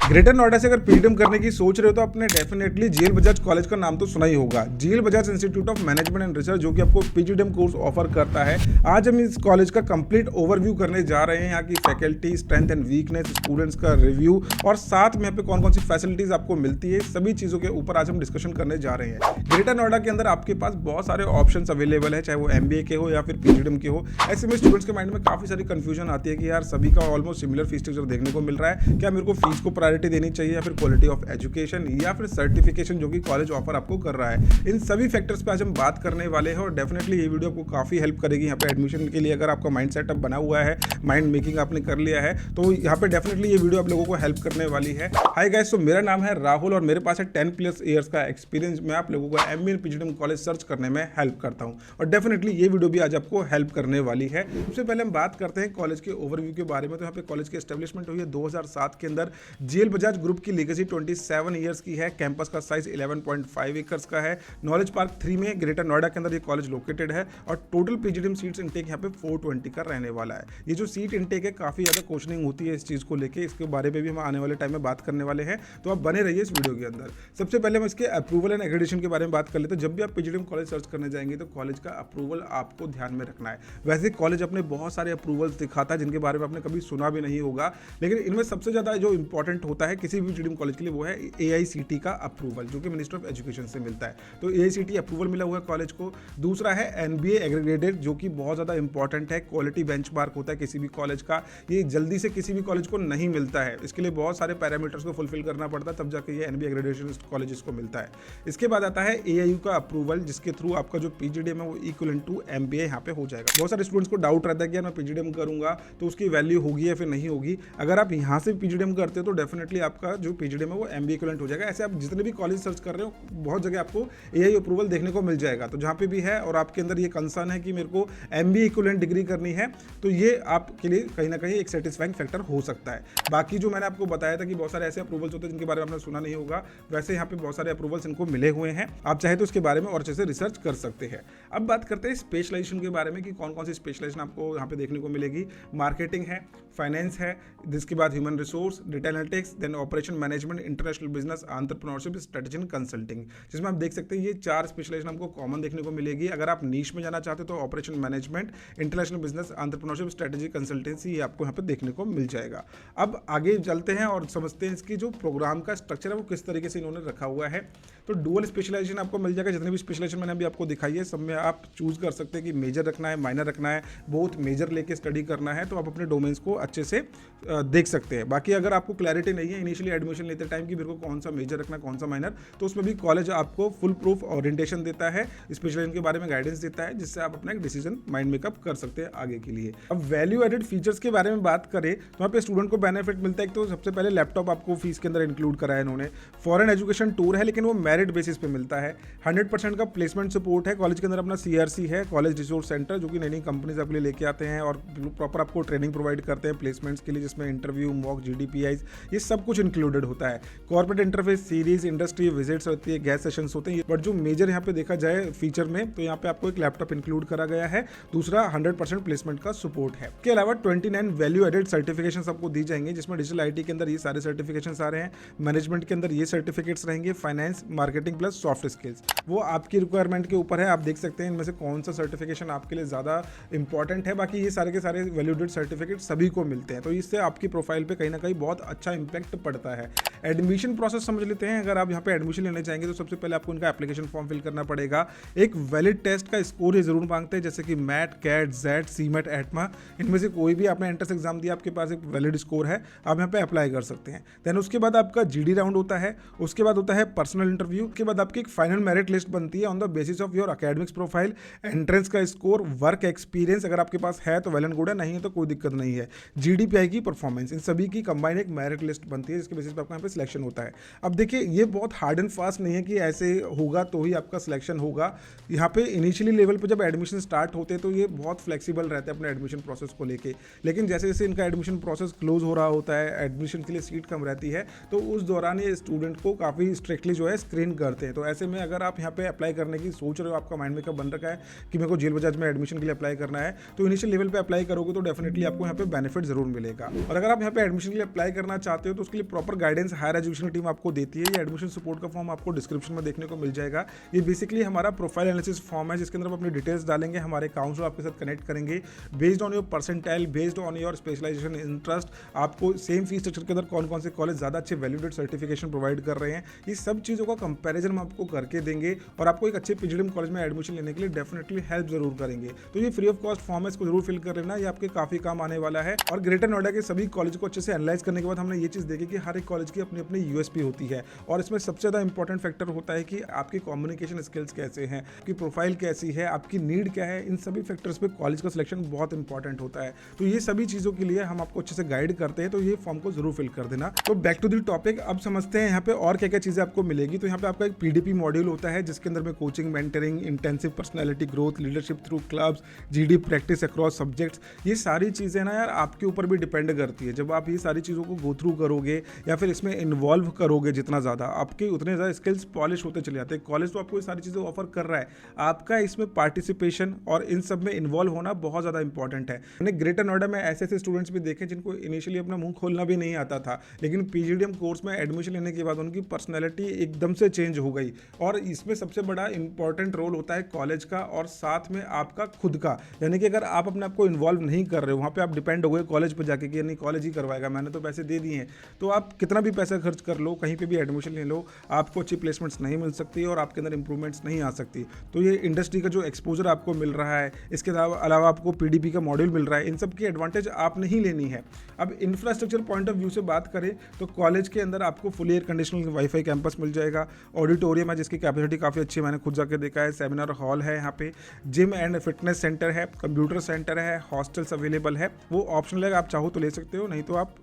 Greater Noida से अगर PGDM करने की सोच रहे हो तो आपने डेफिनेटली जेएल बजाज कॉलेज का नाम तो सुना ही होगा। JL Bajaj institute of management and research जो कि आपको पीजीडीएम कोर्स ऑफर करता है। आज हम इस कॉलेज का कंप्लीट ओवरव्यू करने जा रहे हैं, यहाँ की faculty, strength and weakness, students का रिव्यू और साथ में यहाँ पे कौन कौन सी फैसिलिटीज आपको मिलती है, सभी चीज़ों के ऊपर आज हम डिस्कशन करने जा रहे हैं। ग्रेटर नोएडा के अंदर आपके पास बहुत सारे ऑप्शन अवेलेबल है, चाहे वो एमबीए के हो या फिर पीजीडीएम के हो। ऐसे में स्टूडेंट्स के माइंड में काफ़ी सारी कंफ्यूजन आती है कि यार सभी का ऑलमोस्ट सिमिलर फीस स्ट्रक्चर देखने को मिल रहा है, क्या मेरे को फीस को प्रायोरिटी देनी चाहिए या फिर क्वालिटी ऑफ एजुकेशन या फिर सर्टिफिकेशन जो कि कॉलेज ऑफर आपको कर रहा है। इन सभी फैक्टर्स पे आज हम बात करने वाले हैं और डेफिनेटली ये वीडियो आपको काफ़ी हेल्प करेगी यहाँ पे एडमिशन के लिए। अगर आपका माइंड सेटअप बना हुआ है, माइंड मेकिंग आपने कर लिया है, तो यहाँ पे डेफिनेटली ये वीडियो आप लोगों को हेल्प करने वाली है। हाय गाइस, तो मेरा नाम है राहुल और मेरे पास है 10+ ईयर्स का एक्सपीरियंस। मैं आप लोगों को MBA and PGDM college search करने में हेल्प करता हूँ और डेफिनेटली ये वीडियो भी आज आपको हेल्प करने वाली है। सबसे पहले हम बात करते हैं कॉलेज के ओवरव्यू के बारे में। तो यहाँ पे कॉलेज की एस्टेब्लिशमेंट हुई है 2007 के अंदर। जेएल बजाज ग्रुप की लीगेसी 27 ईयर्स की है। कैंपस का साइज 11.5 एकर्स का है। नॉलेज पार्क 3 में ग्रेटर नोएडा के अंदर ये कॉलेज लोकेटेड है और टोटल पीजीडीएम सीट्स इनटेक यहाँ पे 420 का रहने वाला है। ये जो सीट इनटेक है काफ़ी ज़्यादा क्वेश्चनिंग होती है इस चीज़ को लेके, इसके बारे में भी हम आने वाले टाइम में बात करने वाले हैं, तो आप बने रहिए इस वीडियो के अंदर। सबसे पहले हम इसके अप्रूवल एंड एक्रेडिटेशन के बारे में बात कर लेते हैं। जब भी आप पीजीडीएम कॉलेज सर्च करने जाएंगे तो कॉलेज का अप्रूवल आपको ध्यान में रखना है। वैसे कॉलेज अपने बहुत सारे अप्रूवल्स दिखाता है जिनके बारे में आपने कभी सुना भी नहीं होगा, लेकिन इनमें सबसे ज़्यादा जो इंपॉर्टेंट होता है किसी भी पीजीडीएम कॉलेज के लिए वो है AICTE का अप्रूवल, जो कि मिनिस्टर ऑफ एजुकेशन से मिलता है। तो AICTE अप्रूवल मिला हुआ है कॉलेज को। दूसरा है NBA एग्रीगेटेड, जो कि बहुत ज़्यादा इंपॉर्टेंट है। क्वालिटी बेंचमार्क होता है किसी भी कॉलेज का, ये जल्दी से किसी भी कॉलेज को नहीं मिलता है। इसके लिए बहुत सारे पैरामीटर्स को फुलफिल करना पड़ता है, तब जाके ये NBA एग्रीगेशन कॉलेज को मिलता है। इसके बाद आता है AIU का अप्रूवल, जिसके थ्रू आपका जो पीजीडीएम है वो इक्विवेलेंट टू MBA यहाँ पे हो जाएगा। बहुत सारे स्टूडेंट्स को डाउट रहता है कि यार मैं पीजीडीएम करूंगा तो उसकी वैल्यू होगी या फिर नहीं होगी। अगर आप यहाँ से पीजीडीएम करते हो तो डेफिनेटली आपका जो पीजीडीएम है वो MBA इक्विवेलेंट हो जाएगा। ऐसे आप जितने भी कॉलेज सर्च कर रहे हो बहुत जगह आपको AIU अप्रूवल देखने को मिल जाएगा। तो जहाँ पे भी है और आपके अंदर ये कंसर्न है कि मेरे को MBA इक्विवेलेंट डिग्री करनी है, तो ये आपके लिए कहीं ना कहीं एक सेटिस्फाइंग फैक्टर हो सकता है। बाकी जो मैंने आपको बताया था कि बहुत सारे ऐसे अप्रूवल्स होते हैं जिनके बारे में आपने सुना नहीं होगा, वैसे यहाँ पे बहुत सारे अप्रूवल्स इनको मिले हुए हैं। आप चाहे तो इसके बारे में और अच्छे से रिसर्च कर सकते हैं। अब बात करते हैं स्पेशलाइजेशन के बारे में कि कौन कौन सी स्पेशलाइजेशन आपको यहाँ पे देखने को मिलेगी। मार्केटिंग है, फाइनेंस है, जिसके बाद human resource, data analytics, then operation management, international business, entrepreneurship, strategy and consulting, जिसमें आप देख सकते हैं ये 4 स्पेशलाइजेशन आपको कॉमन देखने को मिलेगी। अगर आप नीश में जाना चाहते हो तो operation management, international business, entrepreneurship, strategy, consultancy, ये आपको यहाँ पे देखने को मिल जाएगा। अब आगे चलते हैं और समझते हैं इसकी जो प्रोग्राम का स्ट्रक्चर है वो किस तरीके से इन्होंने रखा हुआ है। तो डुअल स्पेशलाइजेशन आपको मिल जाएगा। जितने भी स्पेशलाइजेशन मैंने अभी आपको दिखाई है सब में आप चूज कर सकते हैं कि मेजर रखना है, माइनर रखना है, बहुत मेजर लेके स्टडी करना है, तो आप अपने डोमेन्स को अच्छे से देख सकते हैं। बाकी अगर आपको क्लैरिटी नहीं है इनिशियली एडमिशन लेते टाइम कि मेरे को कौन सा मेजर रखना है, कौन सा माइनर, तो उसमें भी कॉलेज आपको फुल प्रूफ ओरिएंटेशन देता है, स्पेशलाइजेशन के बारे में गाइडेंस देता है, जिससे आप अपना एक डिसीजन माइंड मेकअप कर सकते हैं आगे के लिए। अब वैल्यू एडेड फीचर्स के बारे में बात करें तो यहाँ पे स्टूडेंट को बेनिफिट मिलता है। तो सबसे पहले लैपटॉप आपको फीस के अंदर इंक्लूड करा है इन्होंने। फॉरेन एजुकेशन टूर है लेकिन वो मेरिट बेसिस पे मिलता है। 100% का प्लेसमेंट सपोर्ट है। कॉलेज के अंदर अपना CRC है, कॉलेज रिसोर्स सेंटर, जो कि नई नई कंपनीज आपके लिए लेके आते हैं और प्रॉपर आपको ट्रेनिंग प्रोवाइड करते हैं प्लेसमेंट्स के लिए, जिसमें इंटरव्यू, मॉक, GDPIs, ये सब कुछ इंक्लूडेड होता है। Corporate interface series, industry visits होती है, गैस सेशंस होते हैं। बट जो मेजर यहाँ पे देखा जाए फीचर में, तो यहाँ पे आपको एक लैपटॉप इंक्लूड करा गया है। दूसरा 100% प्लेसमेंट का सपोर्ट है। इसके अलावा 29 वैल्यू एडेड सर्टिफिकेशन आपको दी जाएंगे, जिसमें डिजिटल IT के अंदर ये सारे सर्टिफिकेशन आ रहे हैं, मैनेजमेंट के अंदर ये सर्टिफिकेट्स रहेंगे, finance, marketing plus soft skills, वो आपकी रिक्वायरमेंट के ऊपर है। आप देख सकते हैं इनमें से कौन सा सर्टिफिकेशन आपके लिए ज़्यादा इंपॉर्टेंट है। बाकी ये सारे के सारे वैल्यू एडेड सर्टिफिकेट सभी को मिलते हैं, तो इससे आपकी प्रोफाइल पे कहीं ना कहीं बहुत अच्छा इंपैक्ट पड़ता है। एडमिशन प्रोसेस समझ लेते हैं। अगर आप यहाँ पे एडमिशन लेने चाहेंगे तो सबसे पहले आपको इनका एप्लीकेशन फॉर्म फिल करना पड़ेगा। एक वैलिड टेस्ट का स्कोर ये जरूर मांगते हैं, जैसे कि मैट, कैट, जेट, सीमेट, एटमा, इनमें से कोई भी आपने एंट्रेंस एग्जाम दिया, आपके पास एक वैलिड स्कोर है, आप यहाँ पे अप्लाई कर सकते हैं। देन उसके बाद आपका GD राउंड होता है, उसके बाद होता है पर्सनल इंटरव्यू, उसके बाद आपकी एक फाइनल मेरिट लिस्ट बनती है on the basis of your academics profile, entrance का स्कोर, वर्क एक्सपीरियंस अगर आपके पास है तो वेल एंड गुड है, नहीं है तो कोई दिक्कत नहीं है, GDPI की परफॉर्मेंस, इन सभी की कंबाइन एक मेरिट लिस्ट बनती है, जिसके बेसिस पे आपका यहाँ पे सिलेक्शन होता है। अब देखिए ये बहुत हार्ड एंड फास्ट नहीं है कि ऐसे होगा तो ही आपका सिलेक्शन होगा। यहाँ पे इनिशियली लेवल पे जब एडमिशन स्टार्ट होते हैं तो ये बहुत फ्लेक्सिबल रहते हैं अपने एडमिशन प्रोसेस को लेके, लेकिन जैसे जैसे इनका एडमिशन प्रोसेस क्लोज हो रहा होता है, एडमिशन के लिए सीट कम रहती है, तो उस दौरान ये स्टूडेंट को काफ़ी स्ट्रिक्टली जो है स्क्रीन करते हैं। तो ऐसे में अगर आप यहाँ पे अप्लाई करने की सोच रहे हो, आपका माइंड मेकअप बन रखा है कि मेरे को जेएल बजाज में एडमिशन के लिए अप्लाई करना है, तो इनिशियल लेवल पे अप्लाई करोगे तो डेफिनेटली आपको यहाँ पे बेनिफिट जरूर मिलेगा। और अगर आप यहाँ पे एडमिशन के लिए अप्लाई करना चाहते हो तो उसके लिए proper guidance higher education team आपको देती है। ये एडमिशन सपोर्ट का फॉर्म आपको डिस्क्रिप्शन में देखने को मिल जाएगा। ये बेसिकली हमारा प्रोफाइल एनालिसिस फॉर्म है, जिसके अंदर आप अपनी डिटेल्स डालेंगे, हमारे काउंसलर आपके साथ कनेक्ट करेंगे based on your percentile, based on your specialisation interest, आपको सेम फीस स्ट्रक्चर के अंदर कौन कौन से कॉलेज ज़्यादा अच्छे वैलिडेट सर्टिफिकेशन प्रोवाइड कर रहे हैं, ये सब चीज़ों का कंपैरिजन हम आपको करके देंगे और आपको एक अच्छे पीजीडीएम कॉलेज में एडमिशन लेने के लिए डेफिनेटली हेल्प जरूर करेंगे। तो ये फ्री ऑफ कॉस्ट फॉर्म है, इसको जरूर फिल कर लेना, ये आपके काफ़ी काम आने वाला है। और ग्रेटर नोएडा के सभी कॉलेज को अच्छे से एनालाइज करने के बाद हमने ये चीज़ देखी कि हर एक कॉलेज की अपनी अपनी यूएसपी होती है और इसमें सबसे ज़्यादा इंपॉर्टेंट फैक्टर होता है कि आपकी कम्युनिकेशन स्किल्स कैसे हैं, आपकी प्रोफाइल कैसी है, आपकी नीड क्या है। इन सभी फैक्टर्स पे कॉलेज का सिलेक्शन बहुत इंपॉर्टेंट होता है। तो ये सभी चीज़ों के लिए हम आपको अच्छे से गाइड करते हैं, तो ये फॉर्म को जरूर फिल कर देना। तो बैक टू द टॉपिक, अब समझते हैं यहाँ पे और क्या क्या चीज़ें आपको मिलेगी। तो यहाँ पे आपका एक पीडीपी मॉड्यूल होता है, जिसके अंदर में coaching, mentoring, intensive personality growth, leadership through clubs, GD practice across subjects, ये सारी चीज़ें ना यार आपके ऊपर भी डिपेंड करती है। जब आप ये सारी चीज़ों को गो थ्रू करोगे या फिर इसमें इन्वॉल्व करोगे जितना ज़्यादा, आपके उतने ज़्यादा स्किल्स पॉलिश होते चले जाते हैं। कॉलेज तो आपको ये सारी चीज़ें ऑफर कर रहा है, आपका इसमें पार्टिसिपेशन और इन सब में इन्वॉल्व होना बहुत ज़्यादा इंपॉर्टेंट है। मैंने ग्रेटर नोएडा में ऐसे ऐसे स्टूडेंट्स भी देखे जिनको इनिशियली अपना मुंह खोलना भी नहीं आता था, लेकिन पीजीडीएम कोर्स में एडमिशन लेने के बाद उनकी पर्सनैलिटी एकदम से चेंज हो गई। और इसमें सबसे बड़ा इंपॉर्टेंट रोल होता है कॉलेज का और साथ में आपका खुद का। यानी कि अगर आप अपने आप को इन्वॉल्व नहीं कर रहे हो, वहाँ पे आप डिपेंड हो गए कॉलेज पर जाके कि नहीं कॉलेज ही करवाएगा, मैंने तो पैसे दे दिए हैं, तो आप कितना भी पैसा खर्च कर लो, कहीं पे भी एडमिशन ले लो, आपको अच्छी प्लेसमेंट्स नहीं मिल सकती और आपके अंदर इंप्रूवमेंट्स नहीं आ सकती। तो ये इंडस्ट्री का जो एक्सपोजर आपको मिल रहा है, इसके अलावा आपको पीडीपी का मॉड्यूल मिल रहा है, इन सब की एडवांटेज आप नहीं लेनी है। अब इंफ्रास्ट्रक्चर पॉइंट ऑफ व्यू से बात करें तो कॉलेज के अंदर आपको full air conditional wifi campus मिल जाएगा, ऑडिटोरियम है जिसकी कैपेसिटी काफ़ी अच्छी है, मैंने खुद जाके देखा है, सेमिनार हॉल है, यहाँ पे जिम एंड फिटनेस सेंटर है, कंप्यूटर सेंटर है, हॉस्टल्स अवेलेबल है, वो ऑप्शनल है, आप चाहो तो ले सकते हो, नहीं तो आप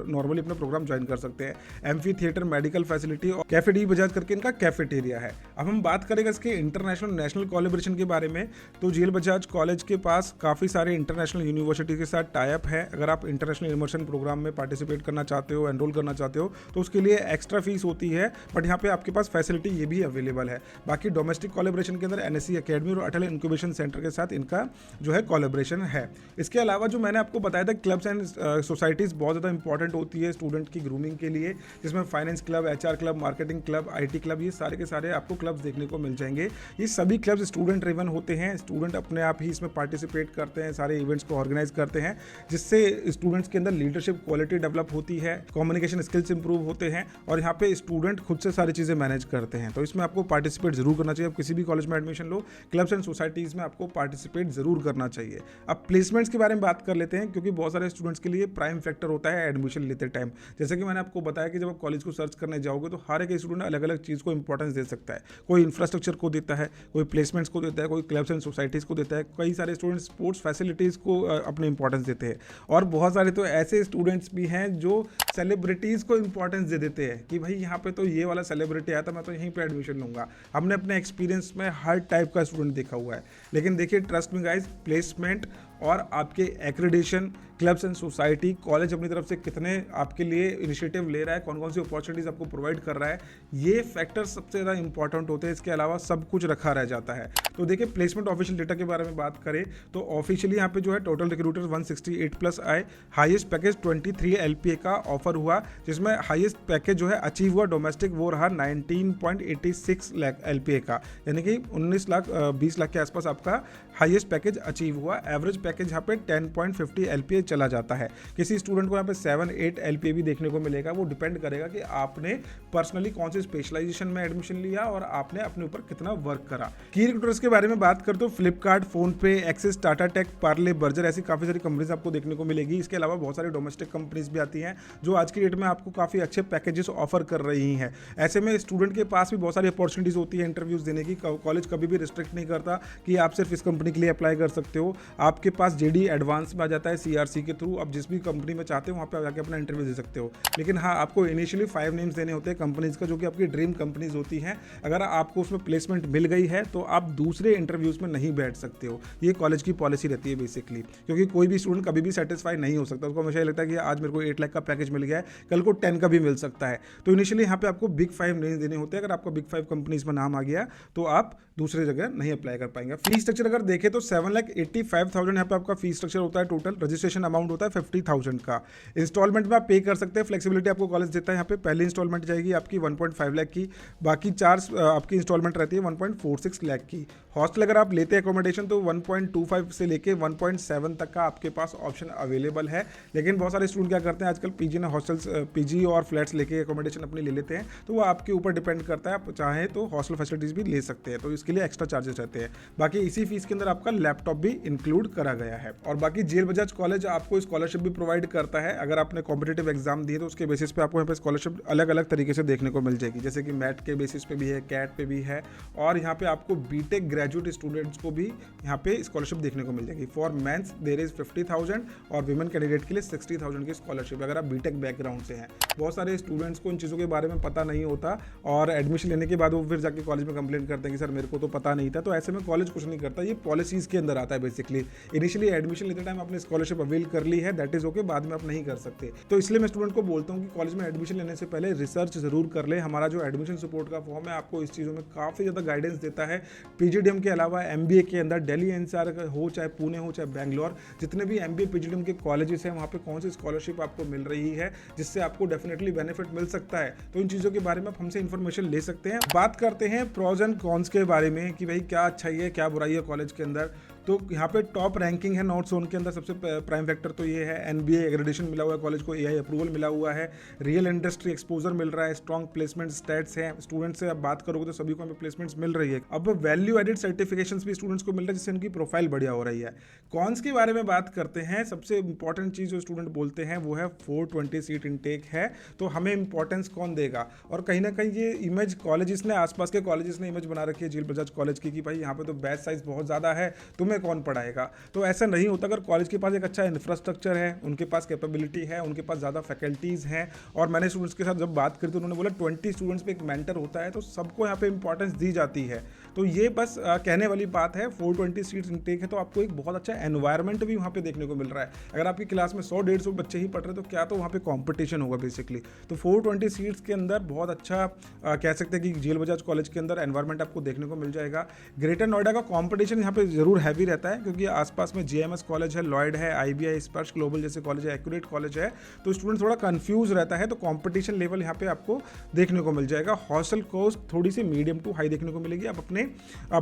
नॉर्मली अपना प्रोग्राम ज्वाइन कर सकते हैं। एम्फी थिएटर, मेडिकल फैसिलिटी और कैफे डी बजाज करके इनका कैफेटेरिया है। अब हम बात करेंगे इसके इंटरनेशनल नेशनल कोलैबोरेशन के बारे में। तो जेल बजाज कॉलेज के पास काफ़ी सारे इंटरनेशनल यूनिवर्सिटी के साथ टाई अप है। अगर आप इंटरनेशनल इमर्शन प्रोग्राम में पार्टिसिपेट करना चाहते हो, एनरोल करना चाहते हो, तो उसके लिए एक्स्ट्रा फीस होती है, बट यहाँ पे आपके पास फैसिलिटी ये भी अवेलेबल है। बाकी डोमेस्टिक कोलैबोरेशन के अंदर एनएससी अकेडमी और अटल इंक्यूबेशन सेंटर के साथ इनका जो है कोलैबोरेशन है। इसके अलावा जो मैंने आपको बताया था, क्लब्स एंड सोसाइटीज़ बहुत ज़्यादा इंपॉर्टेंट होती है स्टूडेंट की ग्रूमिंग के लिए, जिसमें finance club, HR club, marketing club, IT club, ये सारे के सारे आपको क्लब्स देखने को मिल जाएंगे। ये सभी क्लब्स स्टूडेंट ड्रिवन होते हैं, स्टूडेंट अपने आप ही इसमें पार्टिसिपेट करते हैं, सारे इवेंट्स को ऑर्गेनाइज करते हैं, जिससे स्टूडेंट्स के अंदर लीडरशिप क्वालिटी डेवलप होती है, कम्युनिकेशन स्किल्स इंप्रूव होते हैं और यहाँ पे स्टूडेंट खुद से सारी चीज़ें मैनेज करते हैं। तो इसमें आपको पार्टिसिपेट जरूर करना चाहिए। आप किसी भी कॉलेज में admission low, clubs and societies में आपको पार्टिसिपेट जरूर करना चाहिए। अब प्लेसमेंट्स के बारे में बात कर लेते हैं, क्योंकि बहुत सारे स्टूडेंट्स के लिए प्राइम फैक्टर होता है एडमिशन लेते टाइम। जैसे कि मैंने आपको बताया कि जब आप कॉलेज को सर्च करने जाओगे तो हर एक स्टूडेंट अलग अलग चीज़ को इंपॉर्टेंस दे सकता है। कोई इंफ्रास्ट्रक्चर को देता है, कोई प्लेसमेंट्स को देता है, कोई क्लब्स एंड सोसाइटीज़ को देता है, कई सारे स्टूडेंट स्पोर्ट्स फैसिलिटीज़ को अपने इंपॉर्टेंस देते हैं, और बहुत सारे तो ऐसे स्टूडेंट्स भी हैं जो सेलिब्रिटीज़ को इंपॉर्टेंस दे देते हैं कि भाई यहाँ पे तो ये वाला सेलिब्रिटी आया था, मैं तो यहीं पे एडमिशन लूँगा। हमने अपने एक्सपीरियंस में हर टाइप का स्टूडेंट देखा हुआ है। लेकिन देखिए, ट्रस्ट मी गाइस, प्लेसमेंट और आपके accreditation, clubs and society, college अपनी तरफ से कितने आपके लिए इनिशिएटिव ले रहा है, कौन कौन सी अपॉर्चुनिटीज़ आपको प्रोवाइड कर रहा है, ये फैक्टर सबसे ज़्यादा इंपॉर्टेंट होते हैं। इसके अलावा सब कुछ रखा रह जाता है। तो देखिए, प्लेसमेंट ऑफिशियल डेटा के बारे में बात करें तो ऑफिशियली यहाँ पे जो है टोटल रिक्रूटर्स 168 प्लस आए, हाईएस्ट पैकेज 23 LPA का ऑफर हुआ, जिसमें हाईएस्ट पैकेज जो है अचीव हुआ डोमेस्टिक, वो रहा 19.86 लाख LPA का, यानी कि 20 लाख के आसपास आपका हाईएस्ट पैकेज अचीव हुआ। एवरेज पैकेज यहाँ पे 10.50 LPA चला जाता है। किसी स्टूडेंट को यहाँ पे 7-8 LPA भी देखने को मिलेगा। वो डिपेंड करेगा कि आपने पर्सनली कौन से स्पेशलाइजेशन में एडमिशन लिया और आपने अपने ऊपर कितना वर्क करा। की रिक्रूटर्स के बारे में बात करते हो, Flipkart, PhonePe, Axis, Tata Tech, Parle, Berger, ऐसी काफ़ी सारी कंपनीज आपको देखने को मिलेगी। इसके अलावा बहुत सारी डोमेस्टिक कंपनीज भी आती हैं जो आज की डेट में आपको काफ़ी अच्छे पैकेजेस ऑफर कर रही हैं। ऐसे में स्टूडेंट के पास भी बहुत सारी अपॉर्चुनिटीज़ होती है इंटरव्यूज़ देने की। कॉलेज कभी भी रिस्ट्रिक्ट नहीं करता कि आप सिर्फ इस कंपनी के लिए अप्लाई कर सकते हो। आपके पास जेडी एडवांस में आ जाता है CRC के थ्रू, आप जिस भी कंपनी में चाहते हो वहाँ पे जाके अपना इंटरव्यू दे सकते हो। लेकिन हाँ, आपको इनिशियली 5 नेम्स देने होते हैं कंपनीज का, जो कि आपकी ड्रीम कंपनीज होती हैं। अगर आपको उसमें प्लेसमेंट मिल गई है तो आप दूसरे इंटरव्यूज़ में नहीं बैठ सकते हो। ये कॉलेज की पॉलिसी रहती है बेसिकली, क्योंकि कोई भी स्टूडेंट कभी भी सेटिस्फाई नहीं हो सकता। उसको हमेशा ये लगता है कि आज मेरे को 8 लाख का पैकेज मिल गया है, कल को 10 का भी मिल सकता है। तो इनिशियली यहाँ पे आपको बिग 5 नेम्स देने होते हैं। अगर आपका बिग 5 कंपनीज में नाम आ गया तो आप दूसरे जगह नहीं अप्लाई कर पाएंगे। फी स्ट्रक्चर अगर देखें तो 7,85,000 यहाँ पे आपका फीस स्ट्रक्चर होता है, टोटल रजिस्ट्रेशन अमाउंट होता है 50,000 का। इंस्टॉलमेंट में आप पे कर सकते हैं, फ्लेक्सिबिलिटी आपको कॉलेज देता है। यहाँ पे पहली इंस्टॉलमेंट जाएगी आपकी 1.5 लाख की, बाकी 4 आपकी इंस्टॉलमेंट रहती है 1.46 लाख की। हॉस्टल अगर आप लेते हैं अकोमोडेशन तो 1.25 से लेके 1.7 तक का आपके पास ऑप्शन अवेलेबल है। लेकिन बहुत सारे स्टूडेंट क्या करते हैं आजकल, पीजी ने हॉस्टल्स पीजी और फ्लैट्स लेके अकोमोडेशन अपनी ले लेते हैं, तो वो आपके ऊपर डिपेंड करता है। आप चाहें तो हॉस्टल फैसिलिटीज़ भी ले सकते हैं, तो इसके लिए एक्स्ट्रा चार्जेस रहते हैं। बाकी इसी फीस के अंदर आपका लैपटॉप भी इंक्लूड करा गया है। और बाकी जेल बजाज कॉलेज आपको स्कॉलरशिप भी प्रोवाइड करता है। अगर आपने कॉम्पिटेटिव एग्जाम दिए तो उसके बेसिस पे आपको यहाँ पे स्कॉलरशिप अलग अलग तरीके से देखने को मिल जाएगी, जैसे कि मैट के बेसिस पे भी है, कैट पे भी है, और यहाँ पे आपको बीटेक ग्रेजुएट स्टूडेंट्स को भी यहाँ पे स्कॉलरशिप देखने को मिल जाएगी। फॉर मेंस देयर इज 50,000 और विमेन कैंडिडेट के लिए 60,000 की स्कॉलरशिप, अगर आप बीटेक बैकग्राउंड से हैं। बहुत सारे स्टूडेंट्स को इन चीज़ों के बारे में पता नहीं होता और एडमिशन लेने के बाद वो फिर जाके कॉलेज में कंप्लेंट करते हैं कि सर मेरे को तो पता नहीं था। तो ऐसे में कॉलेज कुछ नहीं करता, ये पॉलिसीज़ के अंदर आता है बेसिकली। इनिशियली एडमिशन लेते टाइम आपने स्कॉलरशिप अवेल कर ली है, दैट इज ओके, बाद में आप नहीं कर सकते। तो इसलिए मैं स्टूडेंट को बोलता हूँ कि कॉलेज में एडमिशन लेने से पहले रिसर्च जरूर कर ले। हमारा जो एडमिशन सपोर्ट का फॉर्म है आपको इस चीज़ों में काफ़ी ज़्यादा गाइडेंस देता है। पीजीडीएम के अलावा एमबीए के अंदर दिल्ली एनसीआर हो, चाहे पुणे हो, चाहे बैंगलोर, जितने भी एमबीए पीजीडीएम के कॉलेजेस हैं वहाँ पे कौन सी स्कॉलरशिप आपको मिल रही है जिससे आपको डेफिनेटली बेनिफिट मिल सकता है। तो इन चीज़ों के बारे में आप हमसे इन्फॉर्मेशन ले सकते हैं। बात करते हैं प्रोज एंड कॉन्स के बारे में कि भाई क्या अच्छाई है क्या बुराई है कॉलेज के अंदर। तो यहाँ पे टॉप रैंकिंग है नॉर्थ जोन के अंदर। सबसे प्राइम फैक्टर तो ये है एनबीए एक्रेडिटेशन मिला हुआ है कॉलेज को, एआई अप्रूवल मिला हुआ है, रियल इंडस्ट्री एक्सपोजर मिल रहा है, स्ट्रॉन्ग प्लेसमेंट स्टैट्स हैं। स्टूडेंट्स से आप बात करोगे तो सभी को हमें प्लेसमेंट्स मिल रही है। अब वैल्यू एडेड सर्टिफिकेशंस भी स्टूडेंट्स को मिल रहा है जिससे उनकी प्रोफाइल बढ़िया हो रही है। कॉन्स के बारे में बात करते हैं, सबसे इंपॉर्टेंट चीज़ जो स्टूडेंट बोलते हैं वो है 420 सीट इनटेक है, तो हमें इंपॉर्टेंस कौन देगा। और कहीं ना कहीं ये इमेज कॉलेजेस ने, आसपास के कॉलेजेस ने इमेज बना रखी है जेल बजाज कॉलेज की कि भाई यहाँ पे तो बैच साइज बहुत ज़्यादा है, तुम्हें कौन पढ़ाएगा। तो ऐसा नहीं होता। अगर कॉलेज के पास एक अच्छा इंफ्रास्ट्रक्चर है, उनके पास कैपेबिलिटी है, उनके पास ज़्यादा फैकल्टीज़ हैं, और मैंने स्टूडेंट्स के साथ जब बात करी तो उन्होंने बोला 20 स्टूडेंट्स पे एक मेंटर होता है, तो सबको यहाँ पे इंपॉर्टेंस दी जाती है। तो ये बस कहने वाली बात है। 420 सीट्स इनटेक है तो आपको एक बहुत अच्छा एनवायरनमेंट भी वहाँ पे देखने को मिल रहा है। अगर आपकी क्लास में 100-150 बच्चे ही पढ़ रहे तो क्या तो वहाँ पे कॉम्पिटिशन होगा बेसिकली। तो 420 सीट्स के अंदर बहुत अच्छा कह सकते हैं कि जेल बजाज कॉलेज के अंदर एनवायरनमेंट आपको देखने को मिल जाएगा। ग्रेटर नोएडा का कॉम्पिटिशन यहाँ पे जरूर हैवी रहता है क्योंकि आसपास में जेएमएस कॉलेज है, लॉयड है, आईबीआई, स्पर्श ग्लोबल जैसे कॉलेज है, एक्यूरेट कॉलेज है, तो स्टूडेंट थोड़ा कंफ्यूज रहता है। तो कंपटीशन लेवल यहाँ पे आपको देखने को मिल जाएगा। हॉस्टल कॉस्ट थोड़ी सी मीडियम टू हाई देखने को मिलेगी, आप अपने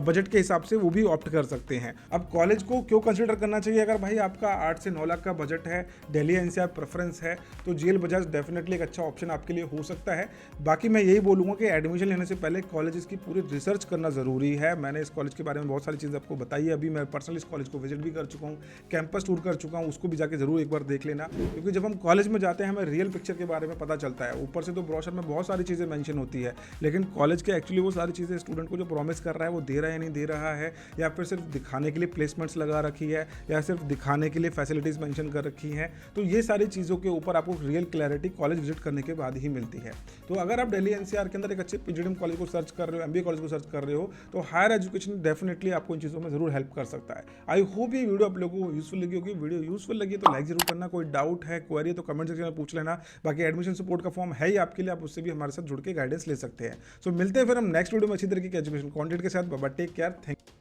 बजट के हिसाब से वो भी ऑप्ट कर सकते हैं। अब कॉलेज को क्यों कंसिडर करना चाहिए, अगर भाई आपका 8 से 9 लाख का बजट है, दिल्ली एनसीआर प्रेफरेंस है, तो जेल बजाज डेफिनेटली एक अच्छा ऑप्शन आपके लिए हो सकता है। बाकी मैं यही बोलूँगा कि एडमिशन लेने से पहले कॉलेज की पूरी रिसर्च करना ज़रूरी है। मैंने इस कॉलेज के बारे में बहुत सारी चीज़ आपको बताई है, अभी मैं पर्सनली इस कॉलेज को विजिट भी कर चुका हूँ, कैंपस टूर कर चुका हूँ, उसको भी जाके जरूर एक बार देख लेना। क्योंकि जब हम कॉलेज में जाते हैं हमें रियल पिक्चर के बारे में पता चलता है। ऊपर से तो ब्रोशर में बहुत सारी चीज़ें मेंशन होती है, लेकिन कॉलेज के एक्चुअली वो सारी चीज़ें स्टूडेंट को जो प्रॉमिस कर रहा है वो दे रहा है नहीं दे रहा है, या फिर सिर्फ दिखाने के लिए प्लेसमेंट्स लगा रखी है, या सिर्फ दिखाने के लिए फैसिलिटीज़ मेंशन कर रखी हैं। तो ये सारी चीज़ों के ऊपर आपको रियल क्लैरिटी कॉलेज विजिट करने के बाद ही मिलती है। तो अगर आप दिल्ली एनसीआर के अंदर एक अच्छे पीजीडीएम कॉलेज को सर्च कर रहे हो, एमबीए कॉलेज को सर्च कर रहे हो, तो हायर एजुकेशन डेफिनेटली आपको इन चीज़ों में जरूर हेल्प कर सकता है। आई होप ये वीडियो आप लोगों को यूजफुल लगी होगी। वीडियो यूजफुल लगी तो लाइक जरूर करना, कोई डाउट है, क्वेरी तो कमेंट सेक्शन में पूछ लेना। बाकी एडमिशन सपोर्ट का फॉर्म है ही आपके लिए, आप उससे भी हमारे साथ जुड़ के गाइडेंस ले सकते हैं। सो मिलते हैं फिर हम नेक्स्ट वीडियो में अच्छी तरीके के एजुकेशन कंटेंट के साथ। Bye bye, take care, thank you.